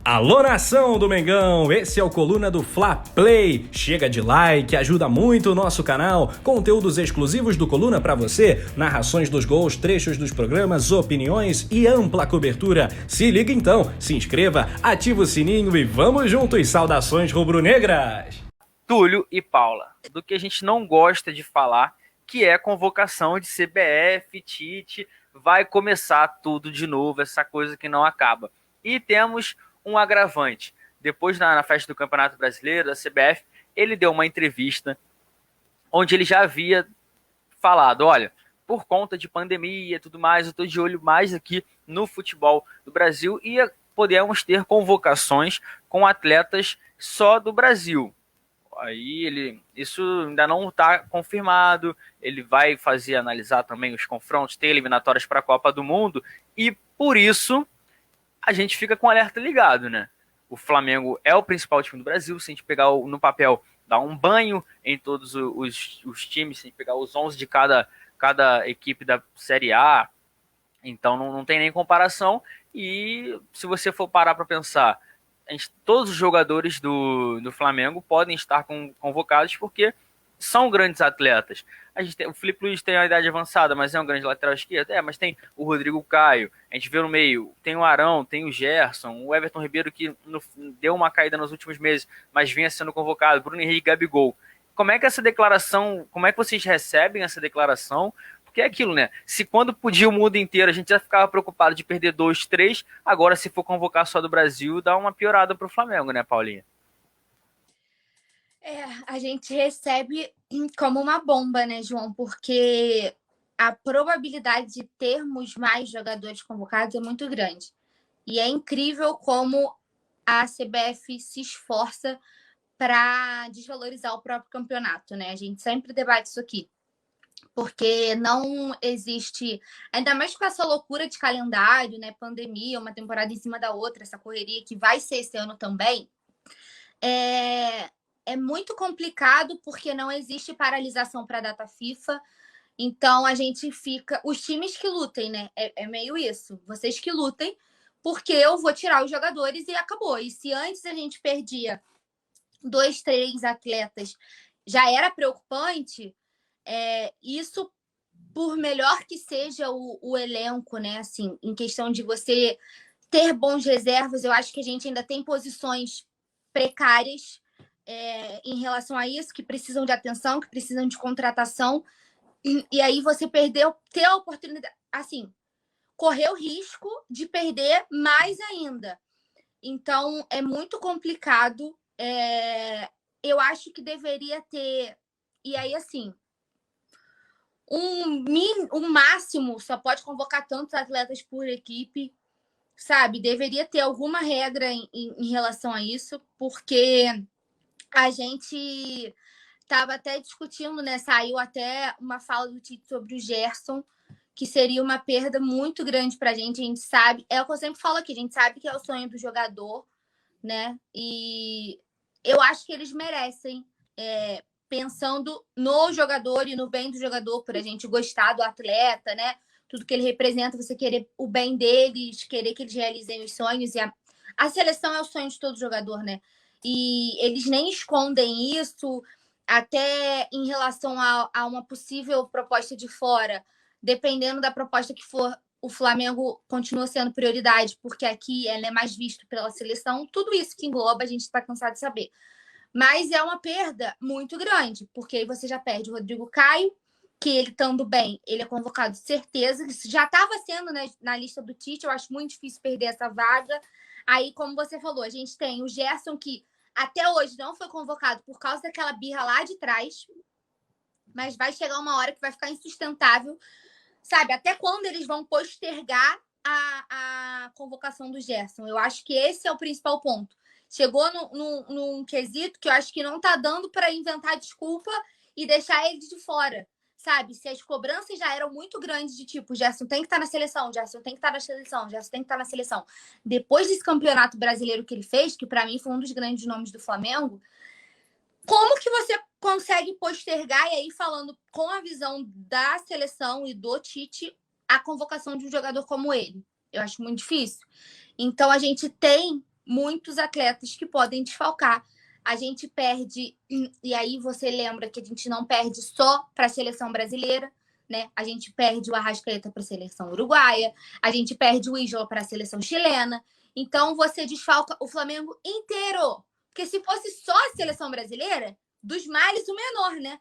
Alô, nação do Mengão, esse é o Coluna do Fla Play. Chega de like, ajuda muito o nosso canal. Conteúdos exclusivos do Coluna pra você, narrações dos gols, trechos dos programas, opiniões e ampla cobertura. Se liga então, se inscreva, ativa o sininho e vamos juntos. Saudações rubro-negras. Túlio e Paula, do que a gente não gosta de falar, que é convocação de CBF, Tite, vai começar tudo de novo, essa coisa que não acaba. E temos um agravante. Depois, na festa do Campeonato Brasileiro, da CBF, ele deu uma entrevista onde ele já havia falado, olha, por conta de pandemia e tudo mais, eu estou de olho mais aqui no futebol do Brasil e podemos ter convocações com atletas só do Brasil. Aí isso ainda não está confirmado, ele vai analisar também os confrontos, ter eliminatórias para a Copa do Mundo, e por isso a gente fica com o alerta ligado, né? O Flamengo é o principal time do Brasil, se a gente pegar no papel, dar um banho em todos os times, se a gente pegar os 11 de cada equipe da Série A, então não tem nem comparação, e se você for parar para pensar, todos os jogadores do Flamengo podem estar convocados porque são grandes atletas. O Felipe Luiz tem uma idade avançada, mas é um grande lateral esquerdo. Mas tem o Rodrigo Caio, a gente vê no meio, tem o Arão, tem o Gerson, o Everton Ribeiro, que deu uma caída nos últimos meses, mas vinha sendo convocado, Bruno Henrique, Gabigol. Como é que vocês recebem essa declaração? Porque é aquilo, né? Se quando podia o mundo inteiro a gente já ficava preocupado de perder 2, 3, agora se for convocar só do Brasil, dá uma piorada pro Flamengo, né, Paulinha? A gente recebe como uma bomba, né, João? Porque a probabilidade de termos mais jogadores convocados é muito grande. E é incrível como a CBF se esforça para desvalorizar o próprio campeonato, né? A gente sempre debate isso aqui. Porque não existe, ainda mais com essa loucura de calendário, né? Pandemia, uma temporada em cima da outra, essa correria que vai ser esse ano também. É muito complicado porque não existe paralisação para a data FIFA. Então a gente fica. Os times que lutem, né? É meio isso. Vocês que lutem, porque eu vou tirar os jogadores e acabou. E se antes a gente perdia 2, 3 atletas, já era preocupante, isso, por melhor que seja o elenco, né? Assim, em questão de você ter bons reservas, eu acho que a gente ainda tem posições precárias em relação a isso, que precisam de atenção, que precisam de contratação. E aí você ter a oportunidade, assim, correr o risco de perder mais ainda. Então, é muito complicado. Eu acho que deveria ter. E aí, assim, um máximo só pode convocar tantos atletas por equipe, sabe? Deveria ter alguma regra em relação a isso, porque a gente estava até discutindo, né? Saiu até uma fala do Tite sobre o Gerson, que seria uma perda muito grande para a gente. A gente sabe, é o que eu sempre falo aqui, a gente sabe que é o sonho do jogador, né? E eu acho que eles merecem, pensando no jogador e no bem do jogador, por a gente gostar do atleta, né? Tudo que ele representa, você querer o bem deles, querer que eles realizem os sonhos. E a seleção é o sonho de todo jogador, né? E eles nem escondem isso, até em relação a uma possível proposta de fora. Dependendo da proposta que for, o Flamengo continua sendo prioridade, porque aqui ele é mais visto pela seleção. Tudo isso que engloba, a gente está cansado de saber. Mas é uma perda muito grande, porque aí você já perde o Rodrigo Caio, que ele estando bem, ele é convocado de certeza, já estava sendo, né, na lista do Tite, eu acho muito difícil perder essa vaga. Aí, como você falou, a gente tem o Gerson, que até hoje não foi convocado por causa daquela birra lá de trás, mas vai chegar uma hora que vai ficar insustentável, sabe? Até quando eles vão postergar a convocação do Gerson? Eu acho que esse é o principal ponto. Chegou num quesito que eu acho que não tá dando para inventar desculpa e deixar ele de fora, sabe? Se as cobranças já eram muito grandes de tipo, Gerson tem que estar na seleção, Gerson tem que estar na seleção, Gerson tem que estar na seleção. Depois desse campeonato brasileiro que ele fez, que para mim foi um dos grandes nomes do Flamengo, como que você consegue postergar, e aí falando com a visão da seleção e do Tite, a convocação de um jogador como ele? Eu acho muito difícil. Então a gente tem muitos atletas que podem desfalcar. A gente perde, e aí você lembra que a gente não perde só para a seleção brasileira, né? A gente perde o Arrascaeta para a seleção uruguaia, a gente perde o Isla para a seleção chilena. Então você desfalca o Flamengo inteiro. Porque se fosse só a seleção brasileira, dos males o menor, né?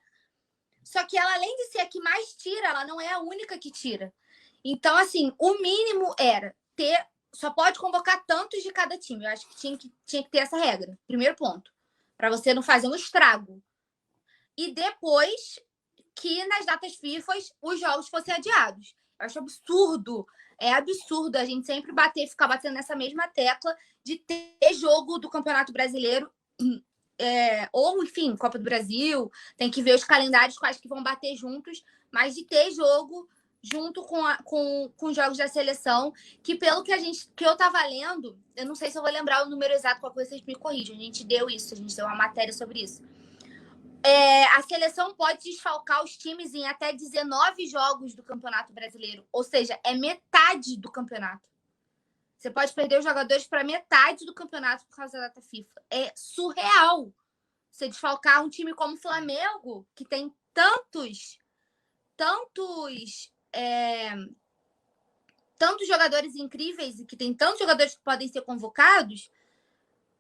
Só que ela, além de ser a que mais tira, ela não é a única que tira. Então, assim, o mínimo era ter... Só pode convocar tantos de cada time. Eu acho que tinha que ter essa regra. Primeiro ponto. Para você não fazer um estrago. E depois que nas datas FIFA os jogos fossem adiados. Eu acho absurdo. É absurdo a gente sempre ficar batendo nessa mesma tecla de ter jogo do Campeonato Brasileiro, ou, enfim, Copa do Brasil. Tem que ver os calendários quais que vão bater juntos, mas de ter jogo junto com os jogos da seleção, que pelo que eu estava lendo, eu não sei se eu vou lembrar o número exato, qual coisa vocês me corrigem. A gente deu uma matéria sobre isso. A seleção pode desfalcar os times em até 19 jogos do Campeonato Brasileiro. Ou seja, é metade do campeonato. Você pode perder os jogadores para metade do campeonato por causa da data FIFA. É surreal. Você desfalcar um time como o Flamengo, que tem tantos jogadores incríveis e que tem tantos jogadores que podem ser convocados,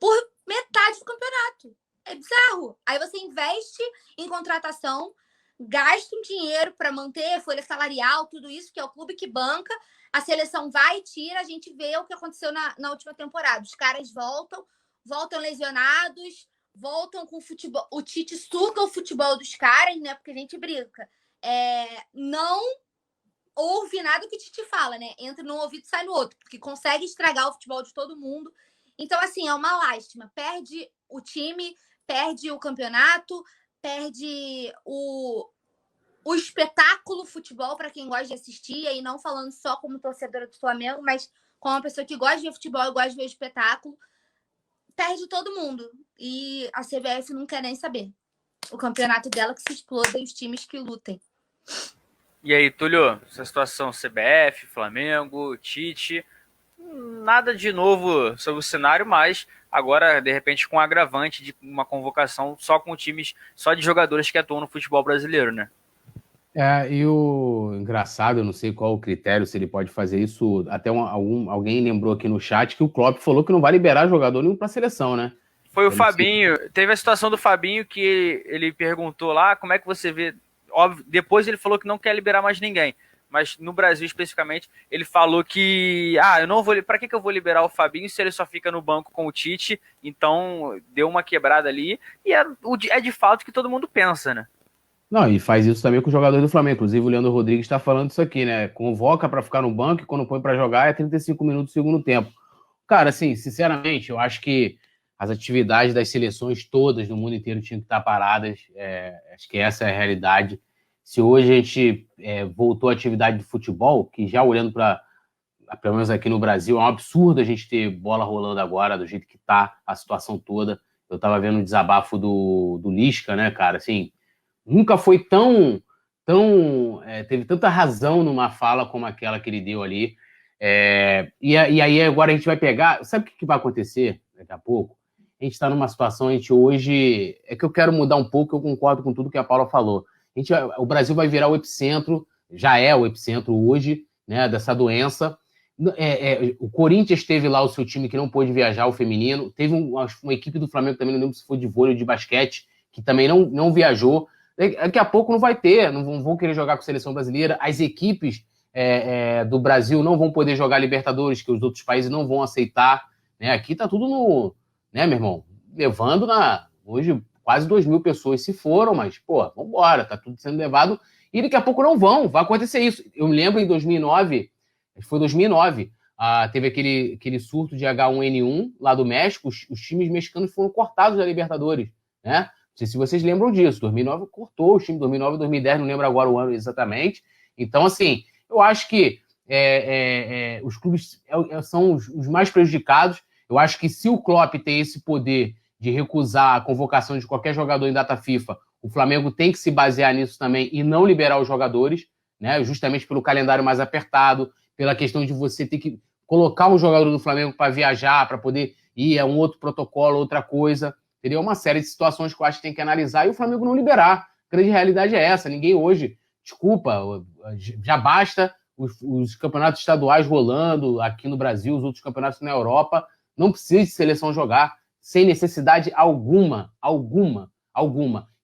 por metade do campeonato. É bizarro. Aí você investe em contratação, gasta um dinheiro para manter folha salarial, tudo isso, que é o clube que banca. A seleção vai e tira. A gente vê o que aconteceu na última temporada. Os caras voltam lesionados, voltam com futebol. O Tite suga o futebol dos caras, né? Porque a gente brinca. Não ouve nada que o Tite fala, né? Entra num ouvido e sai no outro, porque consegue estragar o futebol de todo mundo. Então, assim, é uma lástima. Perde o time, perde o campeonato, perde o espetáculo futebol para quem gosta de assistir, e aí não falando só como torcedora do Flamengo, mas como uma pessoa que gosta de ver futebol e gosta de ver o espetáculo. Perde todo mundo. E a CBF não quer nem saber. O campeonato dela que se exploda e os times que lutem. E aí, Túlio, essa situação CBF, Flamengo, Tite, nada de novo sobre o cenário, mas agora, de repente, com um agravante de uma convocação só com times, só de jogadores que atuam no futebol brasileiro, né? E o engraçado, eu não sei qual o critério, se ele pode fazer isso, até alguém lembrou aqui no chat que o Klopp falou que não vai liberar jogador nenhum para a seleção, né? Foi o Fabinho, teve a situação do Fabinho que ele perguntou lá, como é que você vê, óbvio, depois ele falou que não quer liberar mais ninguém, mas no Brasil especificamente, ele falou que, eu não vou, para que eu vou liberar o Fabinho se ele só fica no banco com o Tite? Então deu uma quebrada ali, e é de fato que todo mundo pensa, né? Não, e faz isso também com os jogadores do Flamengo. Inclusive o Leandro Rodrigues está falando isso aqui, né? Convoca para ficar no banco e quando põe para jogar é 35 minutos do segundo tempo. Cara, assim, sinceramente, eu acho que as atividades das seleções todas no mundo inteiro tinham que estar paradas. Acho que essa é a realidade. Se hoje a gente voltou à atividade de futebol, que já olhando para, pelo menos aqui no Brasil, é um absurdo a gente ter bola rolando agora, do jeito que está a situação toda. Eu estava vendo o desabafo do Lisca, né, cara? Assim, nunca foi teve tanta razão numa fala como aquela que ele deu ali. E aí agora a gente vai pegar... Sabe o que vai acontecer daqui a pouco? A gente está numa situação, a gente hoje... É que eu quero mudar um pouco, eu concordo com tudo que a Paula falou. O Brasil vai virar o epicentro, já é o epicentro hoje, né, dessa doença. O Corinthians teve lá o seu time que não pôde viajar, o feminino. Teve uma equipe do Flamengo também, não lembro se foi de vôlei ou de basquete, que também não viajou. Daqui a pouco não vai ter, não vão querer jogar com a seleção brasileira. As equipes do Brasil não vão poder jogar Libertadores, que os outros países não vão aceitar. Né? Aqui tá tudo no... Né, meu irmão? Levando hoje quase 2.000 pessoas se foram, mas, vambora, tá tudo sendo levado. E daqui a pouco não vai acontecer isso. Eu me lembro em 2009, foi 2009, teve aquele surto de H1N1 lá do México, os times mexicanos foram cortados da Libertadores, né? Não sei se vocês lembram disso. 2009 cortou o time, 2009, 2010, não lembro agora o ano exatamente. Então, assim, eu acho que os clubes são os mais prejudicados. Eu acho que se o Klopp tem esse poder de recusar a convocação de qualquer jogador em data FIFA, o Flamengo tem que se basear nisso também e não liberar os jogadores, né? Justamente pelo calendário mais apertado, pela questão de você ter que colocar um jogador do Flamengo para viajar, para poder e é um outro protocolo, outra coisa. Teria uma série de situações que eu acho que tem que analisar e o Flamengo não liberar. A grande realidade é essa. Ninguém hoje, desculpa, já basta os campeonatos estaduais rolando aqui no Brasil, os outros campeonatos na Europa. Não precisa de seleção jogar sem necessidade alguma.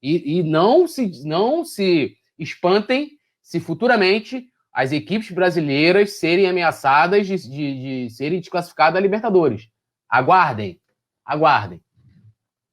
E não se espantem se futuramente as equipes brasileiras serem ameaçadas de serem desclassificadas da Libertadores. Aguardem.